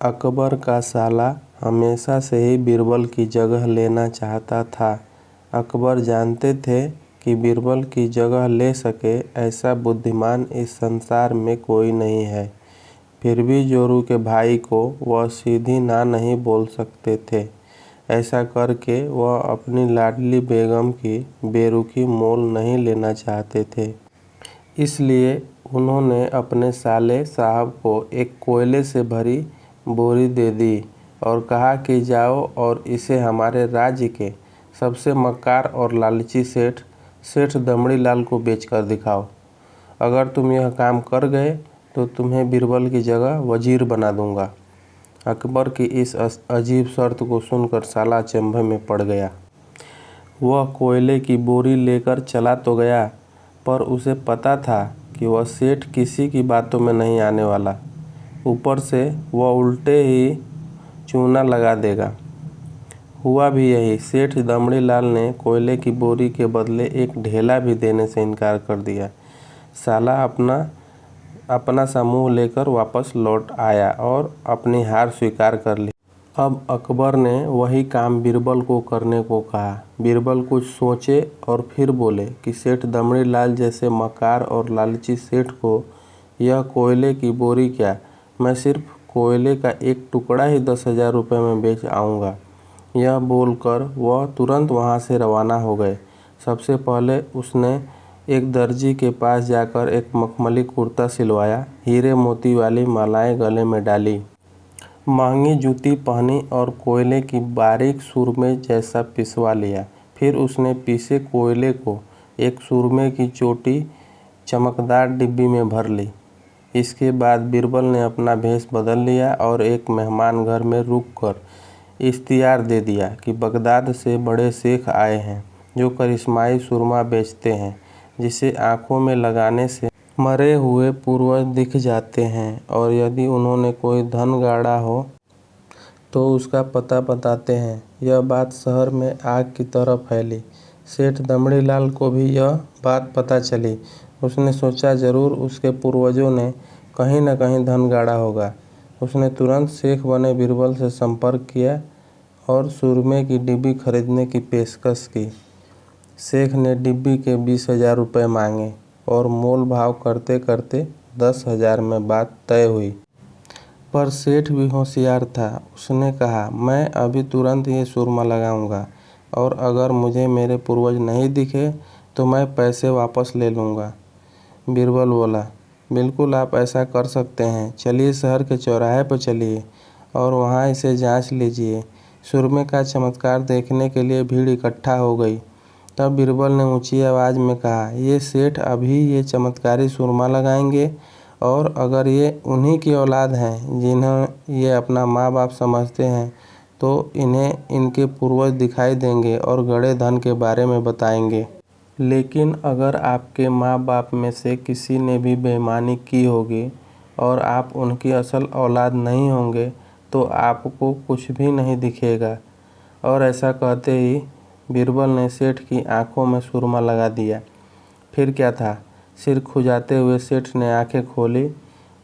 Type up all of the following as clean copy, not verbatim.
अकबर का साला हमेशा से ही बीरबल की जगह लेना चाहता था। अकबर जानते थे कि बीरबल की जगह ले सके ऐसा बुद्धिमान इस संसार में कोई नहीं है। फिर भी जोरू के भाई को वह सीधी ना नहीं बोल सकते थे। ऐसा करके वह अपनी लाडली बेगम की बेरुखी मोल नहीं लेना चाहते थे। इसलिए उन्होंने अपने साले साहब को एक कोयले से भरी बोरी दे दी और कहा कि जाओ और इसे हमारे राज्य के सबसे मक्कार और लालची सेठ दमड़ी लाल को बेचकर दिखाओ। अगर तुम यह काम कर गए तो तुम्हें बीरबल की जगह वजीर बना दूंगा। अकबर की इस अजीब शर्त को सुनकर साला अचंभे में पड़ गया। वह कोयले की बोरी लेकर चला तो गया, पर उसे पता था कि वह सेठ किसी की बातों में नहीं आने वाला। ऊपर से वह उल्टे ही चूना लगा देगा। हुआ भी यही। सेठ दमड़ी लाल ने कोयले की बोरी के बदले एक ढेला भी देने से इनकार कर दिया। साला अपना सा मुँह लेकर वापस लौट आया और अपनी हार स्वीकार कर ली। अब अकबर ने वही काम बीरबल को करने को कहा। बीरबल कुछ सोचे और फिर बोले कि सेठ दमड़ी लाल जैसे मक्कार और लालची सेठ को यह कोयले की बोरी क्या, मैं सिर्फ कोयले का एक टुकड़ा ही 10,000 रुपये में बेच आऊँगा। यह बोलकर वह तुरंत वहाँ से रवाना हो गए। सबसे पहले उसने एक दर्जी के पास जाकर एक मखमली कुर्ता सिलवाया, हीरे मोती वाली मालाएं गले में डाली, महंगी जूती पहनी और कोयले की बारीक सुरमे जैसा पिसवा लिया। फिर उसने पीसे कोयले को एक सुरमे की छोटी चमकदार डिब्बी में भर ली। इसके बाद बीरबल ने अपना भेष बदल लिया और एक मेहमान घर में रुककर इश्तिहार दे दिया कि बगदाद से बड़े शेख आए हैं जो करिश्माई सुरमा बेचते हैं, जिसे आंखों में लगाने से मरे हुए पूर्वज दिख जाते हैं और यदि उन्होंने कोई धन गाड़ा हो तो उसका पता बताते हैं। यह बात शहर में आग की तरह फैली। सेठ दमड़ी लाल को भी यह बात पता चली। उसने सोचा जरूर उसके पूर्वजों ने कहीं न कहीं धन गाड़ा होगा। उसने तुरंत शेख बने बीरबल से संपर्क किया और सुरमे की डिब्बी खरीदने की पेशकश की। शेख ने डिब्बी के 20,000 रुपये मांगे और मोल भाव करते करते 10,000 में बात तय हुई। पर सेठ भी होशियार था। उसने कहा, मैं अभी तुरंत ये सुरमा लगाऊंगा और अगर मुझे मेरे पूर्वज नहीं दिखे तो मैं पैसे वापस ले लूँगा। बीरबल बोला, बिल्कुल आप ऐसा कर सकते हैं। चलिए शहर के चौराहे पर चलिए और वहाँ इसे जांच लीजिए। सुरमे का चमत्कार देखने के लिए भीड़ इकट्ठा हो गई। तब बीरबल ने ऊंची आवाज़ में कहा, ये सेठ अभी ये चमत्कारी सुरमा लगाएंगे और अगर ये उन्हीं की औलाद हैं जिन्हें ये अपना माँ बाप समझते हैं तो इन्हें इनके पूर्वज दिखाई देंगे और गड़े धन के बारे में बताएंगे। लेकिन अगर आपके माँ बाप में से किसी ने भी बेईमानी की होगी और आप उनकी असल औलाद नहीं होंगे तो आपको कुछ भी नहीं दिखेगा। और ऐसा कहते ही बीरबल ने सेठ की आंखों में सुरमा लगा दिया। फिर क्या था, सिर खुजाते हुए सेठ ने आंखें खोली।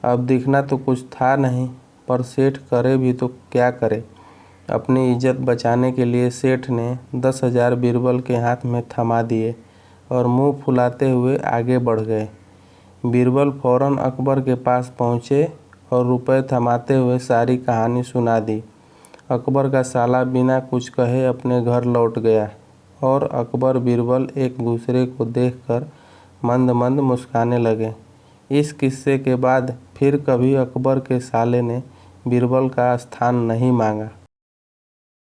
अब दिखना तो कुछ था नहीं, पर सेठ करे भी तो क्या करे। अपनी इज्जत बचाने के लिए सेठ ने 10,000 बीरबल के हाथ में थमा दिए और मुंह फुलाते हुए आगे बढ़ गए। बीरबल फौरन अकबर के पास पहुँचे और रुपए थमाते हुए सारी कहानी सुना दी। अकबर का साला बिना कुछ कहे अपने घर लौट गया और अकबर बीरबल एक दूसरे को देखकर मंद मंद मुस्कुराने लगे। इस किस्से के बाद फिर कभी अकबर के साले ने बीरबल का स्थान नहीं मांगा।